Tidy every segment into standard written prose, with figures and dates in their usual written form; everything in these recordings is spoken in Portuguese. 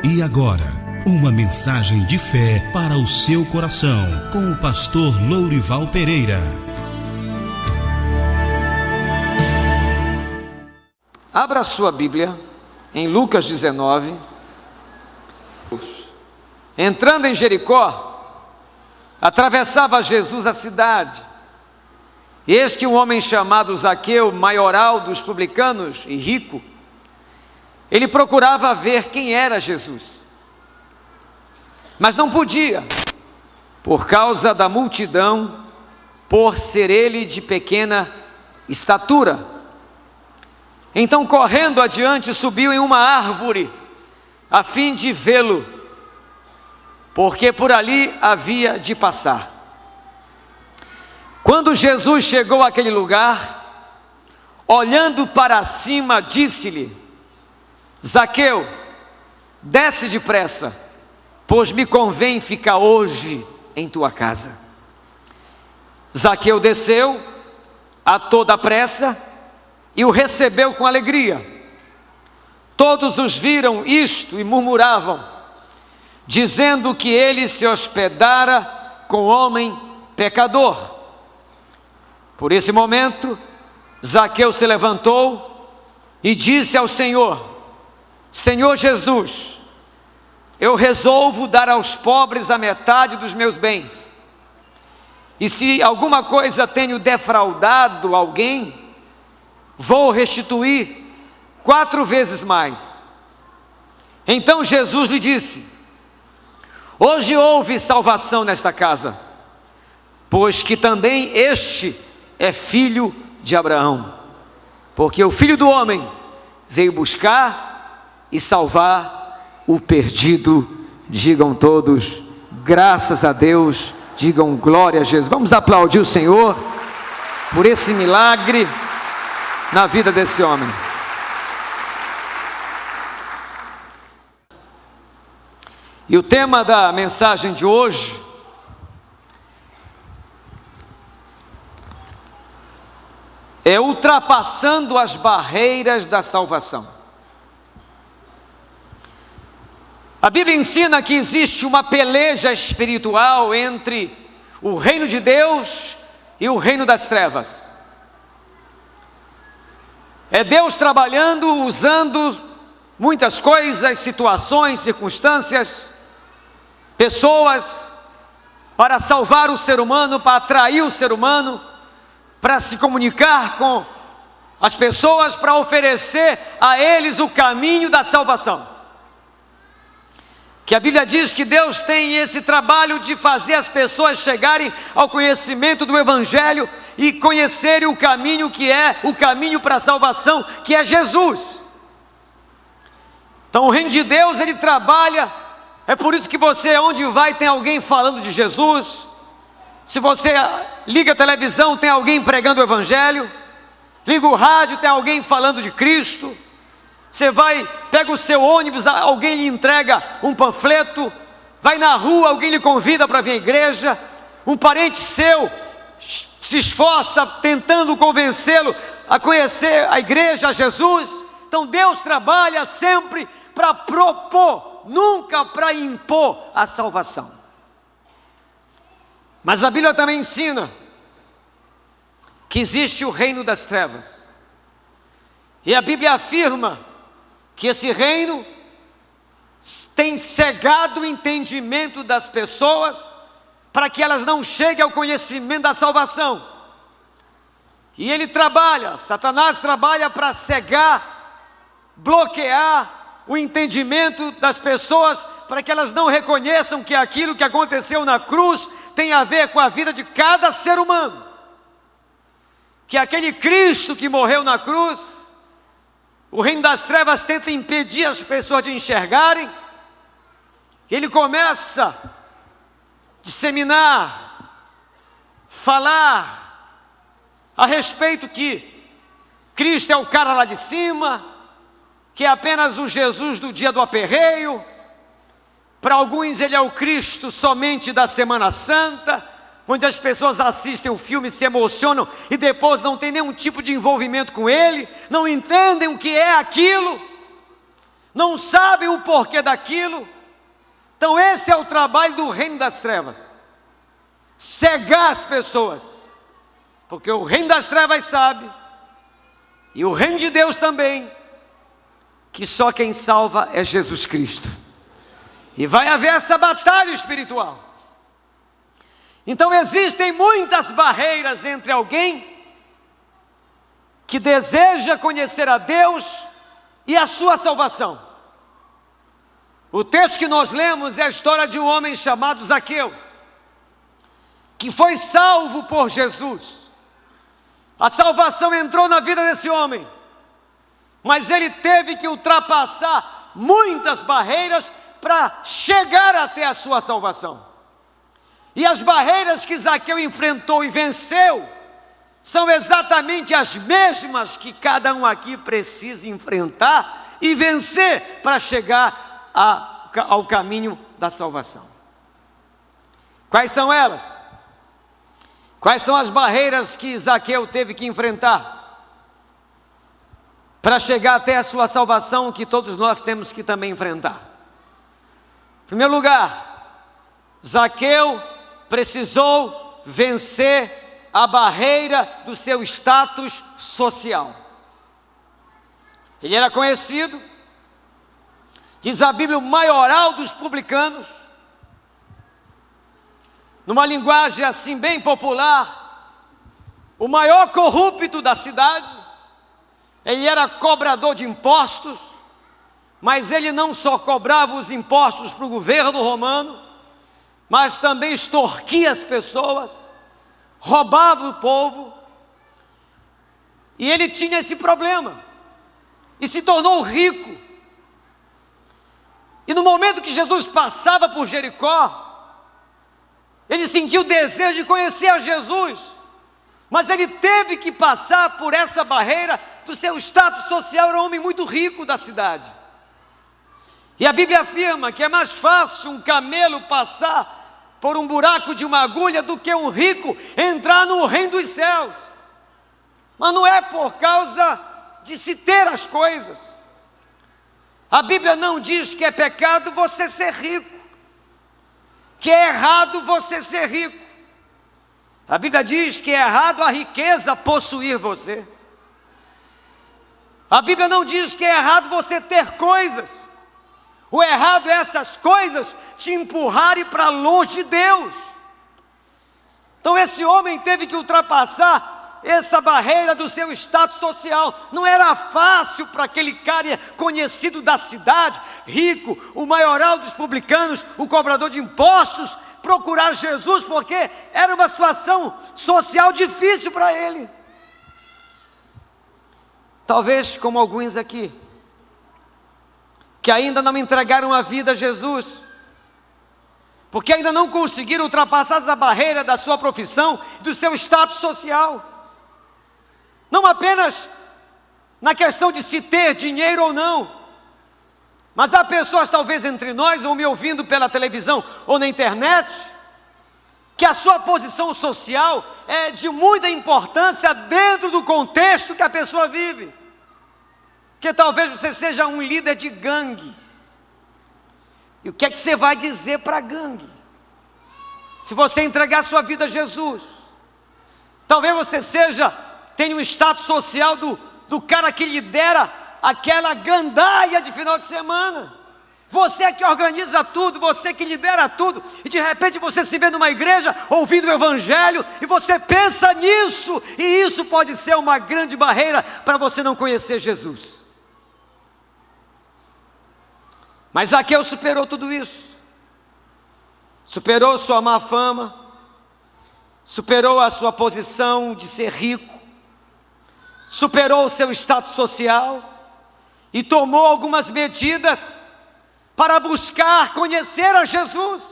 E agora, uma mensagem de fé para o seu coração, com o pastor Lourival Pereira. Abra a sua Bíblia em Lucas 19. Entrando em Jericó, atravessava Jesus a cidade. Eis que um homem chamado Zaqueu, maioral dos publicanos e rico, ele procurava ver quem era Jesus, mas não podia, por causa da multidão, por ser ele de pequena estatura. Então, correndo adiante, subiu em uma árvore, a fim de vê-lo, porque por ali havia de passar. Quando Jesus chegou àquele lugar, olhando para cima, disse-lhe: Zaqueu, desce depressa, pois me convém ficar hoje em tua casa. Zaqueu desceu a toda pressa e o recebeu com alegria. Todos os viram isto e murmuravam, dizendo que ele se hospedara com homem pecador. Por esse momento, Zaqueu se levantou e disse ao Senhor: Senhor Jesus, eu resolvo dar aos pobres a metade dos meus bens, e se alguma coisa tenho defraudado alguém, vou restituir 4 vezes mais. Então Jesus lhe disse: hoje houve salvação nesta casa, pois que também este é filho de Abraão, porque o Filho do Homem veio buscar e salvar o perdido. Digam todos, graças a Deus, digam glória a Jesus. Vamos aplaudir o Senhor por esse milagre na vida desse homem. E o tema da mensagem de hoje é ultrapassando as barreiras da salvação. A Bíblia ensina que existe uma peleja espiritual entre o reino de Deus e o reino das trevas. É Deus trabalhando, usando muitas coisas, situações, circunstâncias, pessoas, para salvar o ser humano, para atrair o ser humano, para se comunicar com as pessoas, para oferecer a eles o caminho da salvação. Que a Bíblia diz que Deus tem esse trabalho de fazer as pessoas chegarem ao conhecimento do Evangelho e conhecerem o caminho que é o caminho para a salvação, que é Jesus. Então o reino de Deus, ele trabalha. É por isso que você, onde vai, tem alguém falando de Jesus. Se você liga a televisão, tem alguém pregando o Evangelho. Liga o rádio, tem alguém falando de Cristo. Você vai, pega o seu ônibus, alguém lhe entrega um panfleto. Vai na rua, alguém lhe convida para vir à igreja. Um parente seu se esforça tentando convencê-lo a conhecer a igreja, a Jesus. Então Deus trabalha sempre para propor, nunca para impor a salvação. Mas a Bíblia também ensina que existe o reino das trevas. E a Bíblia afirma que esse reino tem cegado o entendimento das pessoas para que elas não cheguem ao conhecimento da salvação. E ele trabalha, Satanás trabalha para cegar, bloquear o entendimento das pessoas, para que elas não reconheçam que aquilo que aconteceu na cruz tem a ver com a vida de cada ser humano. Que aquele Cristo que morreu na cruz, o reino das trevas tenta impedir as pessoas de enxergarem. Ele começa a disseminar, falar a respeito que Cristo é o cara lá de cima, que é apenas o Jesus do dia do aperreio. Para alguns ele é o Cristo somente da Semana Santa, onde as pessoas assistem o filme, se emocionam e depois não tem nenhum tipo de envolvimento com ele, não entendem o que é aquilo. não sabem o porquê daquilo. Então esse é o trabalho do reino das trevas, cegar as pessoas, porque o reino das trevas sabe, e o reino de Deus também, que só quem salva é Jesus Cristo. E vai haver essa batalha espiritual. Então existem muitas barreiras entre alguém que deseja conhecer a Deus e a sua salvação. O texto que nós lemos é a história de um homem chamado Zaqueu, que foi salvo por Jesus. A salvação entrou na vida desse homem, mas ele teve que ultrapassar muitas barreiras para chegar até a sua salvação. E as barreiras que Zaqueu enfrentou e venceu são exatamente as mesmas que cada um aqui precisa enfrentar e vencer para chegar ao caminho da salvação. Quais são elas? Quais são as barreiras que Zaqueu teve que enfrentar para chegar até a sua salvação, que todos nós temos que também enfrentar? Em primeiro lugar, Zaqueu precisou vencer a barreira do seu status social. Ele era conhecido, diz a Bíblia, o maioral dos publicanos. Numa linguagem assim bem popular, o maior corrupto da cidade. Ele era cobrador de impostos, mas ele não só cobrava os impostos para o governo romano, mas também extorquia as pessoas, roubava o povo. E ele tinha esse problema, e se tornou rico. E no momento que Jesus passava por Jericó, ele sentiu o desejo de conhecer a Jesus, mas ele teve que passar por essa barreira do seu status social. Era um homem muito rico da cidade. E a Bíblia afirma que é mais fácil um camelo passar por um buraco de uma agulha do que um rico entrar no reino dos céus. Mas não é por causa de se ter as coisas. A Bíblia não diz que é pecado você ser rico, que é errado você ser rico. A Bíblia diz que é errado a riqueza possuir você. A Bíblia não diz que é errado você ter coisas. O errado é essas coisas te empurrarem para longe de Deus. Então esse homem teve que ultrapassar essa barreira do seu status social. Não era fácil para aquele cara conhecido da cidade, rico, o maioral dos publicanos, o cobrador de impostos, procurar Jesus, porque era uma situação social difícil para ele. Talvez como alguns aqui, que ainda não entregaram a vida a Jesus, porque ainda não conseguiram ultrapassar essa barreira da sua profissão, do seu status social. Não apenas na questão de se ter dinheiro ou não, mas há pessoas talvez entre nós, ou me ouvindo pela televisão ou na internet, que a sua posição social é de muita importância dentro do contexto que a pessoa vive. Que talvez você seja um líder de gangue. E o que é que você vai dizer para a gangue? Se você entregar sua vida a Jesus. Talvez você tenha um status social do cara que lidera aquela gandaia de final de semana. Você é que organiza tudo, você que lidera tudo, e de repente você se vê numa igreja, ouvindo o evangelho, e você pensa nisso, e isso pode ser uma grande barreira para você não conhecer Jesus. Mas Zaqueu superou tudo isso, superou sua má fama, superou a sua posição de ser rico, superou o seu status social, e tomou algumas medidas para buscar conhecer a Jesus.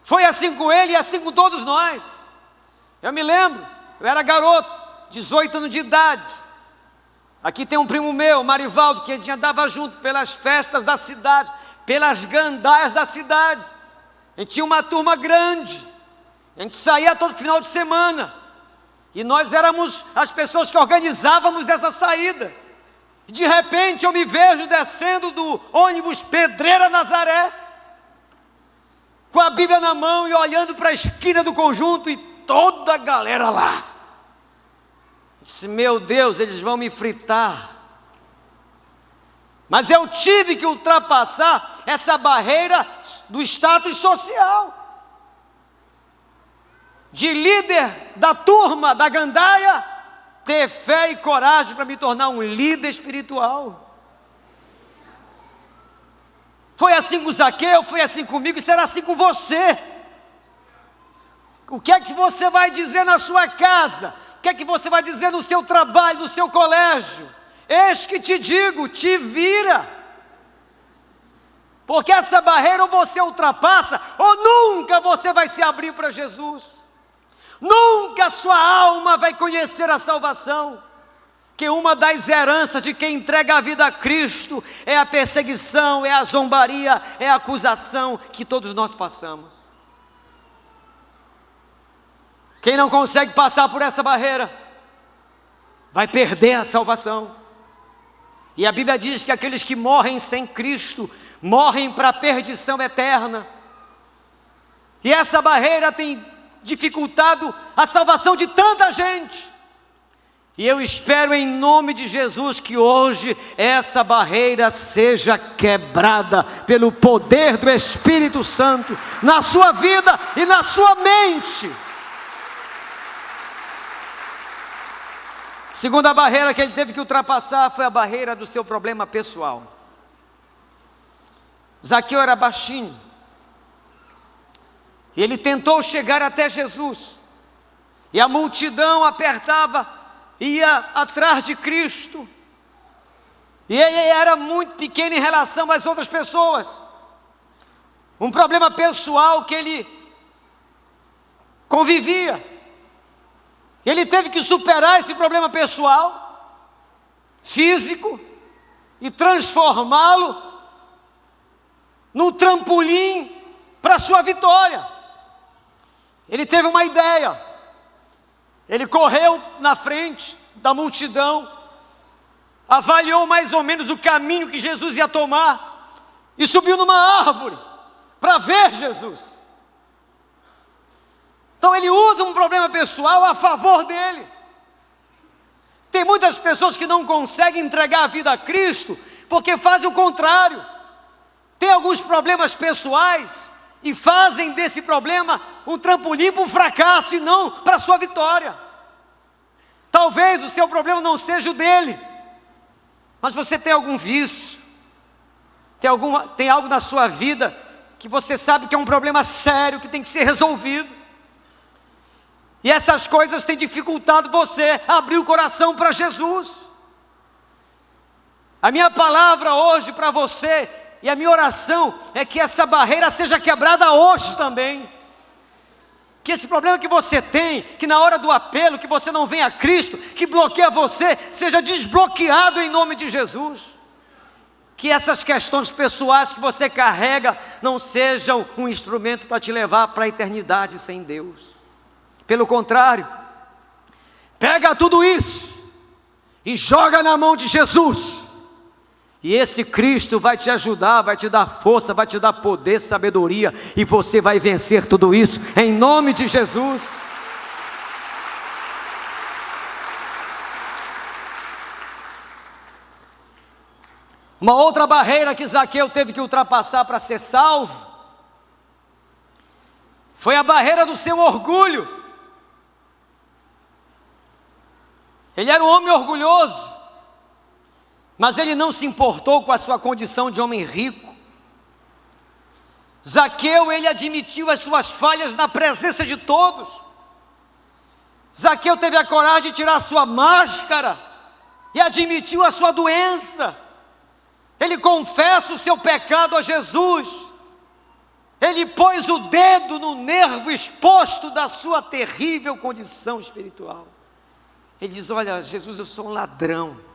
Foi assim com ele e assim com todos nós. Eu me lembro, eu era garoto, 18 anos de idade. Aqui tem um primo meu, Marivaldo, que a gente andava junto pelas festas da cidade, pelas gandaias da cidade. A gente tinha uma turma grande, a gente saía todo final de semana, e nós éramos as pessoas que organizávamos essa saída. De repente eu me vejo descendo do ônibus Pedreira Nazaré, com a Bíblia na mão e olhando para a esquina do conjunto e toda a galera lá. Eu disse, meu Deus, eles vão me fritar. Mas eu tive que ultrapassar essa barreira do status social. De líder da turma da gandaia, ter fé e coragem para me tornar um líder espiritual. Foi assim com Zaqueu, foi assim comigo e será assim com você. O que é que você vai dizer na sua casa? O que é que você vai dizer no seu trabalho, no seu colégio? Eis que te digo, te vira. Porque essa barreira ou você ultrapassa, ou nunca você vai se abrir para Jesus. Nunca a sua alma vai conhecer a salvação. Que uma das heranças de quem entrega a vida a Cristo é a perseguição, é a zombaria, é a acusação que todos nós passamos. Quem não consegue passar por essa barreira, vai perder a salvação. E a Bíblia diz que aqueles que morrem sem Cristo, morrem para a perdição eterna. E essa barreira tem dificultado a salvação de tanta gente. E eu espero em nome de Jesus que hoje essa barreira seja quebrada pelo poder do Espírito Santo na sua vida e na sua mente. Segunda barreira que ele teve que ultrapassar foi a barreira do seu problema pessoal. Zaqueu era baixinho. E ele tentou chegar até Jesus. E a multidão apertava, ia atrás de Cristo. E ele era muito pequeno em relação às outras pessoas. Um problema pessoal que ele convivia. Ele teve que superar esse problema pessoal, físico, e transformá-lo num trampolim para a sua vitória. Ele teve uma ideia. Ele correu na frente da multidão, avaliou mais ou menos o caminho que Jesus ia tomar e subiu numa árvore para ver Jesus. Então ele usa um problema pessoal a favor dele. Tem muitas pessoas que não conseguem entregar a vida a Cristo porque fazem o contrário. Tem alguns problemas pessoais e fazem desse problema um trampolim para o fracasso e não para a sua vitória. Talvez o seu problema não seja o dele, mas você tem algum vício, tem algo na sua vida que você sabe que é um problema sério, que tem que ser resolvido. E essas coisas têm dificultado você a abrir o coração para Jesus. A minha palavra hoje para você e a minha oração é que essa barreira seja quebrada hoje também. Que esse problema que você tem, que na hora do apelo, que você não vem a Cristo, que bloqueia você, seja desbloqueado em nome de Jesus. Que essas questões pessoais que você carrega não sejam um instrumento para te levar para a eternidade sem Deus. Pelo contrário, pega tudo isso e joga na mão de Jesus. E esse Cristo vai te ajudar, vai te dar força, vai te dar poder, sabedoria, e você vai vencer tudo isso, em nome de Jesus. Uma outra barreira que Zaqueu teve que ultrapassar para ser salvo, foi a barreira do seu orgulho. Ele era um homem orgulhoso, mas ele não se importou com a sua condição de homem rico. Zaqueu, ele admitiu as suas falhas na presença de todos. Zaqueu teve a coragem de tirar a sua máscara e admitiu a sua doença. Ele confessa o seu pecado a Jesus. Ele pôs o dedo no nervo exposto da sua terrível condição espiritual. Ele diz: olha, Jesus, eu sou um ladrão.